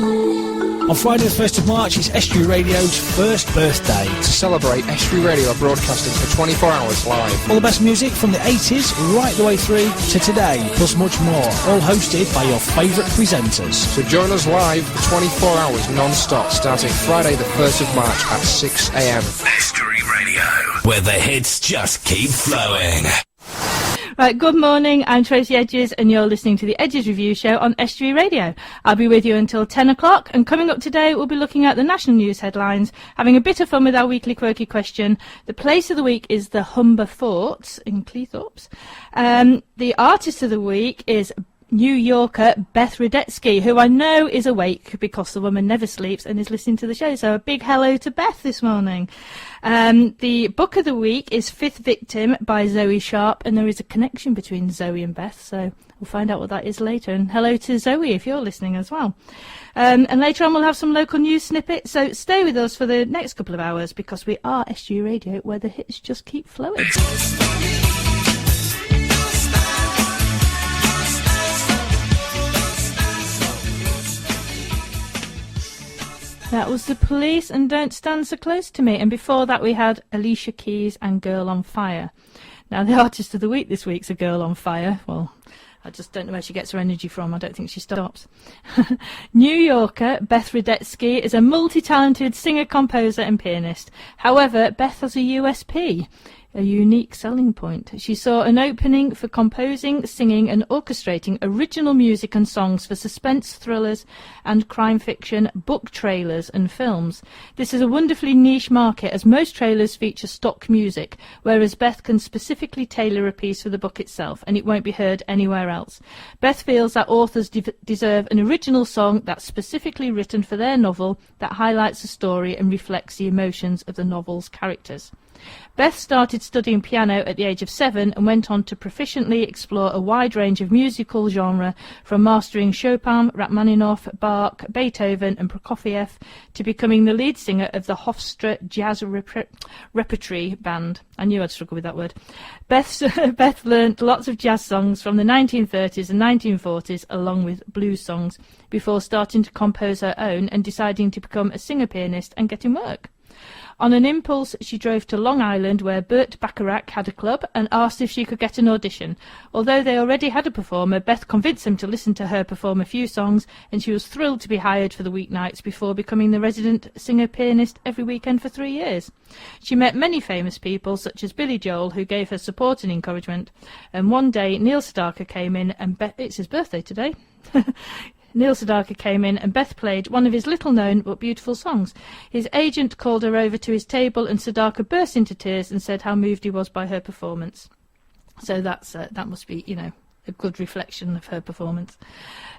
On Friday the 1st of March, it's Estuary Radio's first birthday. To celebrate, Estuary Radio are broadcasting for 24 hours live. All the best music from the 80s right the way through to today, plus much more, all hosted by your favourite presenters. So join us live for 24 hours non-stop, starting Friday the 1st of March at 6 a.m. Estuary Radio, where the hits just keep flowing. Right, good morning, I'm Tracey Edges and you're listening to the Edges Review Show on Estuary Radio. I'll be with you until 10 o'clock and coming up today we'll be looking at the national news headlines, having a bit of fun with our weekly quirky question. The place of the week is the Humber Fort in Cleethorpes. The artist of the week is New Yorker Beth Rudetsky, who I know is awake because the woman never sleeps and is listening to the show. So a big hello to Beth this morning. The book of the week is Fifth Victim by Zoe Sharp, and there is a connection between Zoe and Beth, so we'll find out what that is later. And hello to Zoe if you're listening as well. And later on we'll have some local news snippets, so stay with us for the next couple of hours because we are Estuary Radio, where the hits just keep flowing. That was The Police and Don't Stand So Close to Me. And before that we had Alicia Keys and Girl on Fire. Now the artist of the week this week's a girl on fire. Well, I just don't know where she gets her energy from. I don't think she stops. New Yorker Beth Rudetsky is a multi-talented singer, composer and pianist. However, Beth has a USP. A unique selling point. She saw an opening for composing, singing and orchestrating original music and songs for suspense thrillers and crime fiction, book trailers and films. This is a wonderfully niche market as most trailers feature stock music, whereas Beth can specifically tailor a piece for the book itself and it won't be heard anywhere else. Beth feels that authors deserve an original song that's specifically written for their novel that highlights the story and reflects the emotions of the novel's characters. Beth started studying piano at the age of 7 and went on to proficiently explore a wide range of musical genre, from mastering Chopin, Rachmaninoff, Bach, Beethoven and Prokofiev to becoming the lead singer of the Hofstra Jazz Repertory Band. I knew I'd struggle with that word. Beth learnt lots of jazz songs from the 1930s and 1940s along with blues songs before starting to compose her own and deciding to become a singer-pianist and getting work. On an impulse, she drove to Long Island, where Burt Bacharach had a club, and asked if she could get an audition. Although they already had a performer, Beth convinced them to listen to her perform a few songs, and she was thrilled to be hired for the weeknights before becoming the resident singer-pianist every weekend for 3 years. She met many famous people, such as Billy Joel, who gave her support and encouragement. And one day, Neil Sedaka came in, and it's his birthday today. Neil Sedaka came in and Beth played one of his little-known but beautiful songs. His agent called her over to his table and Sedaka burst into tears and said how moved he was by her performance. So that must be, a good reflection of her performance.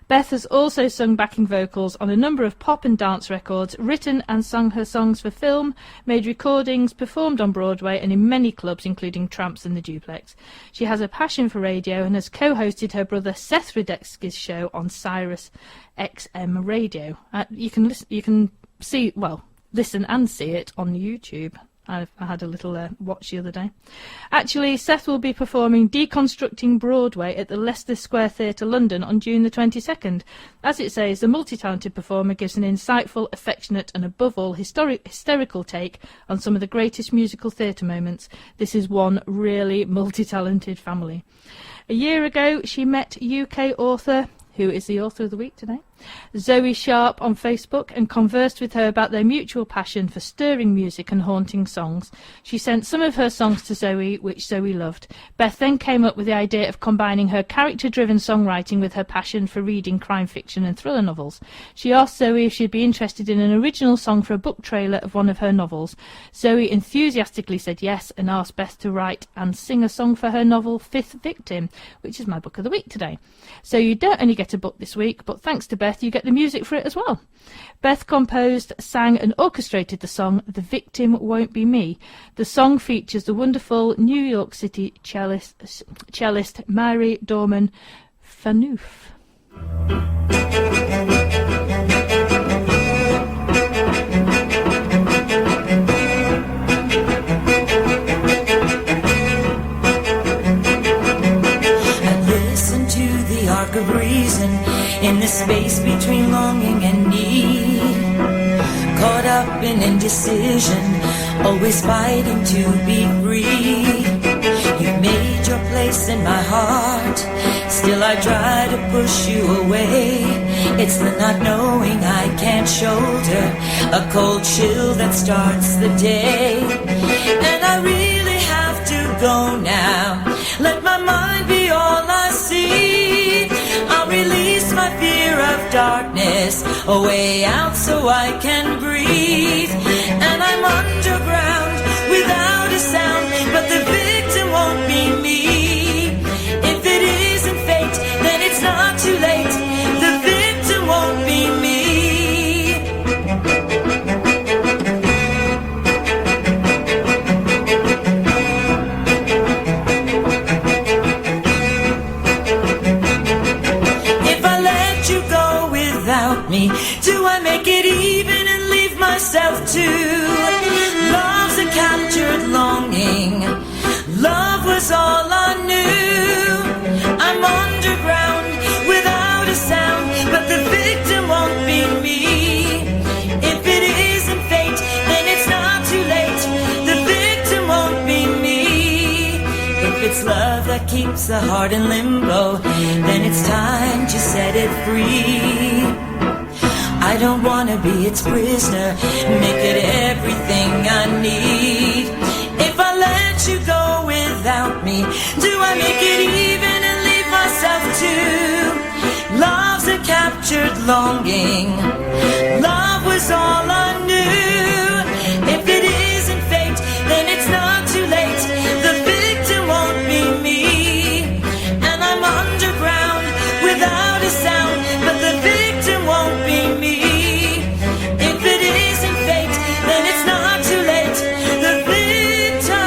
Beth has also sung backing vocals on a number of pop and dance records, written and sung her songs for film, made recordings, performed on Broadway and in many clubs including Tramps and the Duplex. She has a passion for radio and has co-hosted her brother Seth Rudetsky's show on Sirius XM Radio. You can listen and see it on YouTube. I had a little watch the other day. Actually, Seth will be performing Deconstructing Broadway at the Leicester Square Theatre, London on June the 22nd. As it says, the multi-talented performer gives an insightful, affectionate and above all hysterical take on some of the greatest musical theatre moments. This is one really multi-talented family. A year ago, she met UK author, who is the author of the week today, Zoe Sharp, on Facebook and conversed with her about their mutual passion for stirring music and haunting songs. She sent some of her songs to Zoe, which Zoe loved. Beth then came up with the idea of combining her character-driven songwriting with her passion for reading crime fiction and thriller novels. She asked Zoe if she'd be interested in an original song for a book trailer of one of her novels. Zoe enthusiastically said yes and asked Beth to write and sing a song for her novel Fifth Victim, which is my book of the week today. So you don't only get a book this week, but thanks to Beth, you get the music for it as well. Beth composed, sang and orchestrated the song The Victim Won't Be Me. The song features the wonderful New York City cellist Mary Dorman-Phaneuf. Of reason in the space between longing and need. human indecision, always fighting to be free. You've made your place in my heart, still I try to push you away. It's the not knowing I can't shoulder a cold chill that starts the day. And I really have to go now, let my mind be all I see. I'll release my fear of darkness, a way out so I can breathe. And I'm underground without a sound, but the victim won't be me. If it isn't fate, then it's not too late. The victim won't be me. If I let you go without me, do I make it even and leave myself too? Love's a captured longing, love was all I knew. I'm underground without a sound, but the victim won't be me. If it isn't fate, then it's not too late. The victim won't be me. If it's love that keeps the heart in limbo, then it's time to set it free. I don't wanna be its prisoner, make it everything I need. If I let you go without me, do I make it even and leave myself too? Love's a captured longing, love was all I knew. If it isn't fate, then it's not too late. The victim won't be me. And I'm underground without a sound, but the victim won't be me. If it isn't fate, then it's not too late. The victim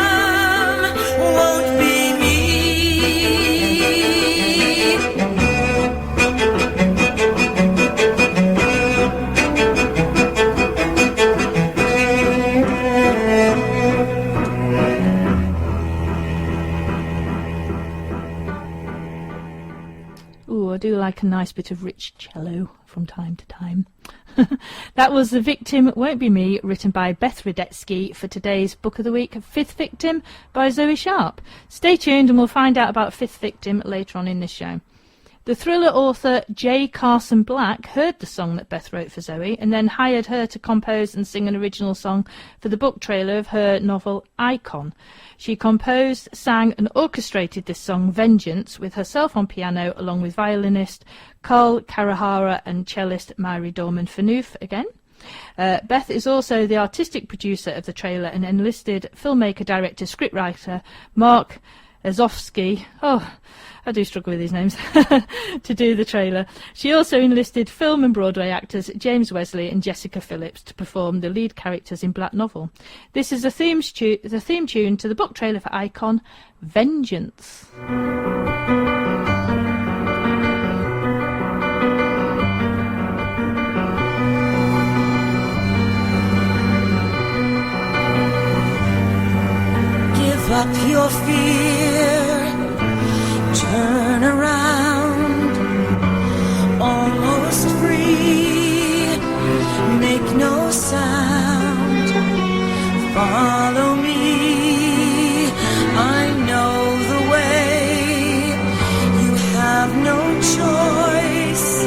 won't be me. Ooh, I do like a nice bit of rich cello from time to time. That was The Victim Won't Be Me, written by Beth Rudetsky for today's Book of the Week, Fifth Victim by Zoe Sharp. Stay tuned and we'll find out about Fifth Victim later on in this show. The thriller author J. Carson Black heard the song that Beth wrote for Zoe and then hired her to compose and sing an original song for the book trailer of her novel Icon. She composed, sang and orchestrated this song Vengeance with herself on piano along with violinist Carl Karahara and cellist Mary Dorman-Phaneuf again. Beth is also the artistic producer of the trailer and enlisted filmmaker, director, scriptwriter Mark Azofsky. Oh, I do struggle with these names. To do the trailer. She also enlisted film and Broadway actors James Wesley and Jessica Phillips to perform the lead characters in Black Novel. This is the theme tune to the book trailer for Icon, Vengeance. Give up your fear, turn around, almost free, make no sound, follow me, I know the way, you have no choice,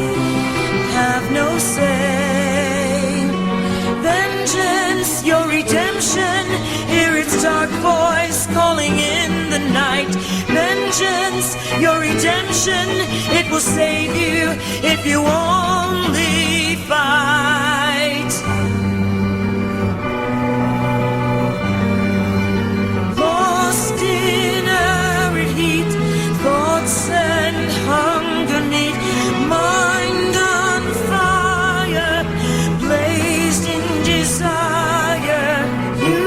have no say, vengeance, your redemption, hear its dark voice calling in the night. Vengeance, your redemption, it will save you if you only fight. Lost in arid heat, thoughts and hunger meet, mind on fire, blazed in desire. You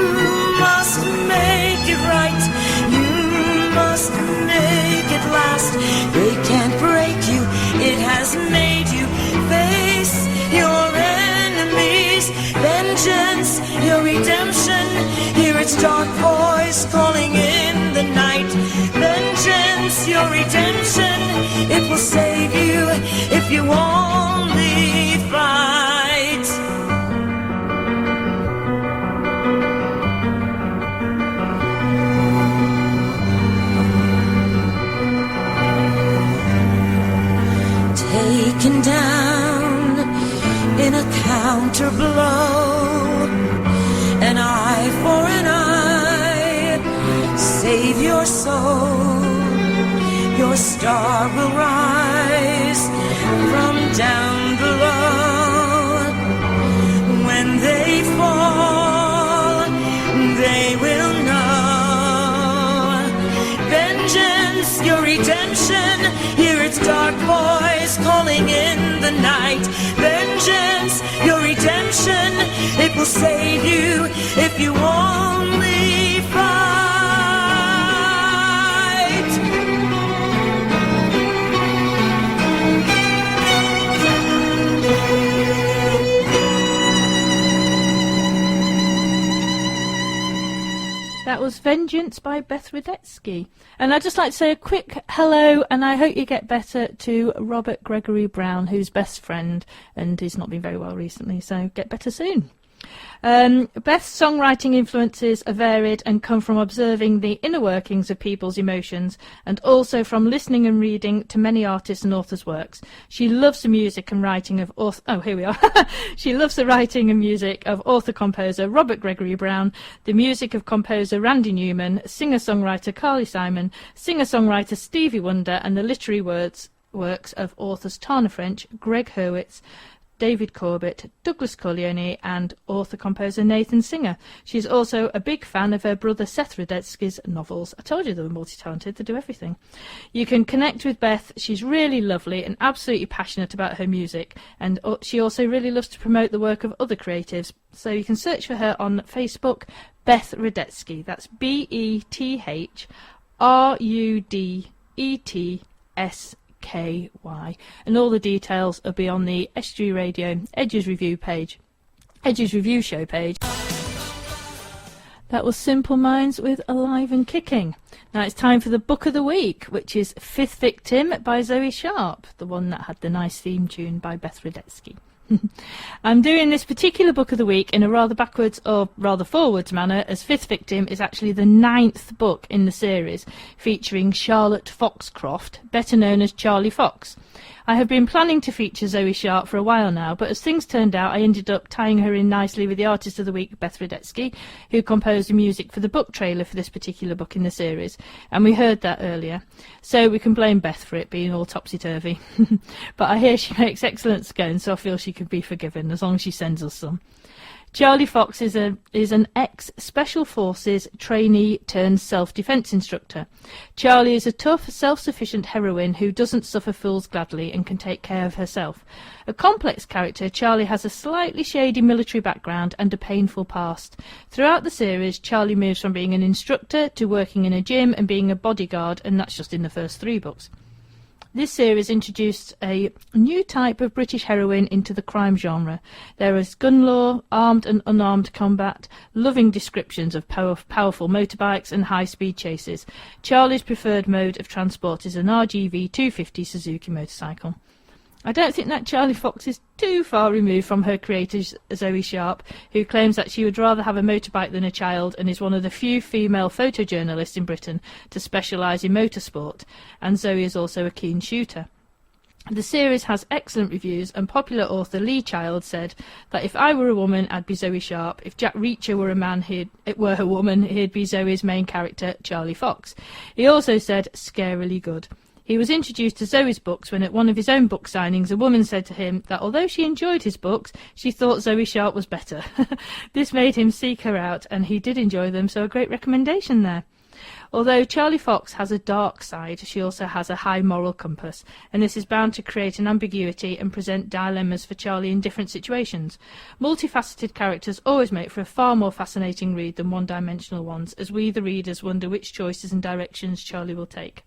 must make it right, you must make it last. They can't break you, it has made you face your enemies. Vengeance, your redemption, hear its dark voice calling in the night. Vengeance, your redemption, it will save you if you only fight. counter blow. An eye for an eye, save your soul. Your star will rise from down below. When they fall, they will know. Vengeance, your redemption. Hear its dark voice calling in the night. Vengeance, your redemption. It will save you if you only fight. That was Vengeance by Beth Rudetsky. And I'd just like to say a quick hello, and I hope you get better, to Robert Gregory Brown, who's best friend, and he's not been very well recently, so get better soon. Beth's songwriting influences are varied and come from observing the inner workings of people's emotions, and also from listening and reading to many artists and authors' works. She loves the music and writing of She loves the writing and music of author-composer Robert Gregory Brown, the music of composer Randy Newman, singer-songwriter Carly Simon, singer-songwriter Stevie Wonder, and the literary works of authors Tana French, Greg Hurwitz, David Corbett, Douglas Corleone, and author-composer Nathan Singer. She's also a big fan of her brother Seth Rudetsky's novels. I told you they were multi-talented, they do everything. You can connect with Beth. She's really lovely and absolutely passionate about her music, and she also really loves to promote the work of other creatives. So you can search for her on Facebook, Beth Rudetsky. That's BETHRUDETSKY, and all the details will be on the Estuary Radio Edges Review Show page. That was Simple Minds with Alive and Kicking. Now it's time for the book of the week, which is Fifth Victim by Zoe Sharp, the one that had the nice theme tune by Beth Rudetsky. I'm doing this particular book of the week in a rather backwards or rather forwards manner, as Fifth Victim is actually the 9th book in the series, featuring Charlotte Foxcroft, better known as Charlie Fox. I have been planning to feature Zoe Sharp for a while now, but as things turned out, I ended up tying her in nicely with the Artist of the Week, Beth Rudetsky, who composed the music for the book trailer for this particular book in the series, and we heard that earlier. So we can blame Beth for it being all topsy-turvy. But I hear she makes excellent scones, so I feel she could be forgiven, as long as she sends us some. Charlie Fox is an ex-Special Forces trainee turned self-defense instructor. Charlie is a tough, self-sufficient heroine who doesn't suffer fools gladly and can take care of herself. A complex character, Charlie has a slightly shady military background and a painful past. Throughout the series, Charlie moves from being an instructor to working in a gym and being a bodyguard, and that's just in the first 3 books. This series introduced a new type of British heroine into the crime genre. There is gun law, armed and unarmed combat, loving descriptions of powerful motorbikes and high-speed chases. Charlie's preferred mode of transport is an RGV 250 Suzuki motorcycle. I don't think that Charlie Fox is too far removed from her creator Zoe Sharp, who claims that she would rather have a motorbike than a child and is one of the few female photojournalists in Britain to specialise in motorsport, and Zoe is also a keen shooter. The series has excellent reviews, and popular author Lee Child said that if I were a woman, I'd be Zoe Sharp. If Jack Reacher were a man, were a woman, he'd be Zoe's main character, Charlie Fox. He also said, scarily good. He was introduced to Zoe's books when at one of his own book signings a woman said to him that although she enjoyed his books, she thought Zoe Sharp was better. This made him seek her out, and he did enjoy them, so a great recommendation there. Although Charlie Fox has a dark side, she also has a high moral compass, and this is bound to create an ambiguity and present dilemmas for Charlie in different situations. Multifaceted characters always make for a far more fascinating read than one-dimensional ones, as we, the readers, wonder which choices and directions Charlie will take.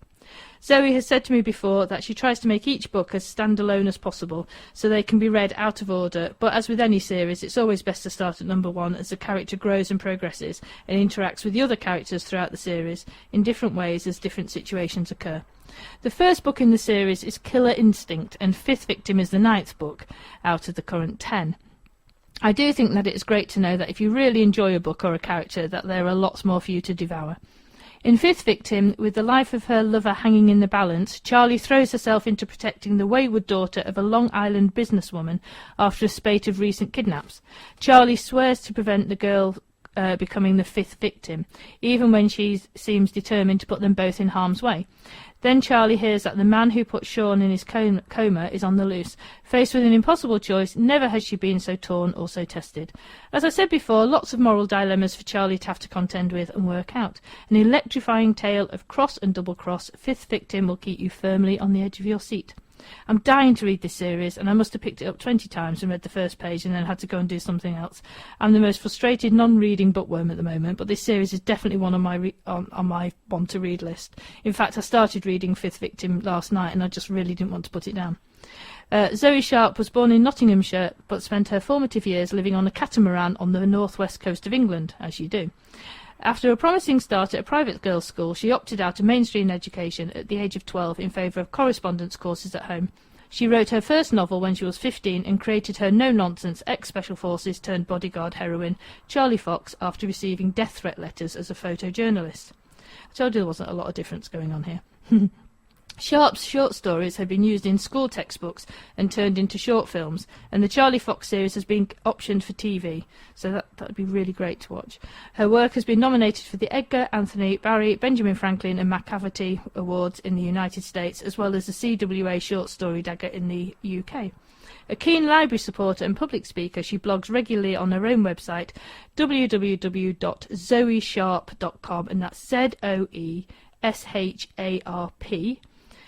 Zoe has said to me before that she tries to make each book as standalone as possible, so they can be read out of order, but as with any series, it's always best to start at number 1 as the character grows and progresses and interacts with the other characters throughout the series in different ways as different situations occur. The first book in the series is Killer Instinct, and Fifth Victim is the 9th book out of the current 10. I do think that it is great to know that if you really enjoy a book or a character, that there are lots more for you to devour. In Fifth Victim, with the life of her lover hanging in the balance, Charlie throws herself into protecting the wayward daughter of a Long Island businesswoman after a spate of recent kidnaps. Charlie swears to prevent the girl becoming the fifth victim, even when she seems determined to put them both in harm's way. Then Charlie hears that the man who put Sean in his coma is on the loose. Faced with an impossible choice, never has she been so torn or so tested. As I said before, lots of moral dilemmas for Charlie to have to contend with and work out. An electrifying tale of cross and double cross. Fifth Victim will keep you firmly on the edge of your seat. I'm dying to read this series, and I must have picked it up 20 times and read the first page and then had to go and do something else. I'm the most frustrated non-reading bookworm at the moment, but this series is definitely one on my on my want-to-read list. In fact, I started reading Fifth Victim last night, and I just really didn't want to put it down. Zoe Sharp was born in Nottinghamshire, but spent her formative years living on a catamaran on the northwest coast of England, as you do. After a promising start at a private girls' school, she opted out of mainstream education at the age of 12 in favour of correspondence courses at home. She wrote her first novel when she was 15 and created her no-nonsense ex-Special Forces turned bodyguard heroine, Charlie Fox, after receiving death threat letters as a photojournalist. I told you there wasn't a lot of difference going on here. Sharp's short stories have been used in school textbooks and turned into short films, and the Charlie Fox series has been optioned for TV, so that would be really great to watch. Her work has been nominated for the Edgar, Anthony, Barry, Benjamin Franklin and McCafferty Awards in the United States, as well as the CWA Short Story Dagger in the UK. A keen library supporter and public speaker, she blogs regularly on her own website, www.zoesharp.com, and that's ZOESHARP.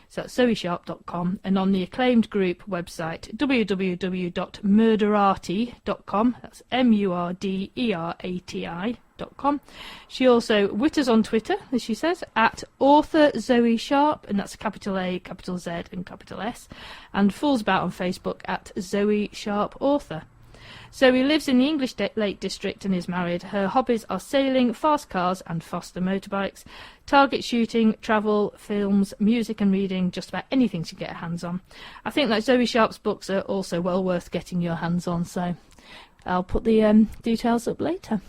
So that's zoesharp.com, and on the acclaimed group website www.murderati.com, that's MURDERATI.com. She also twitters on Twitter, as she says, at author Zoe Sharp, and that's capital A, capital Z and capital S, and fools about on Facebook at Zoe Sharp Author. Zoe lives in the English Lake District and is married. Her hobbies are sailing, fast cars and Foster motorbikes, target shooting, travel, films, music and reading, just about anything to get her hands on. I think that Zoe Sharp's books are also well worth getting your hands on, so I'll put the details up later.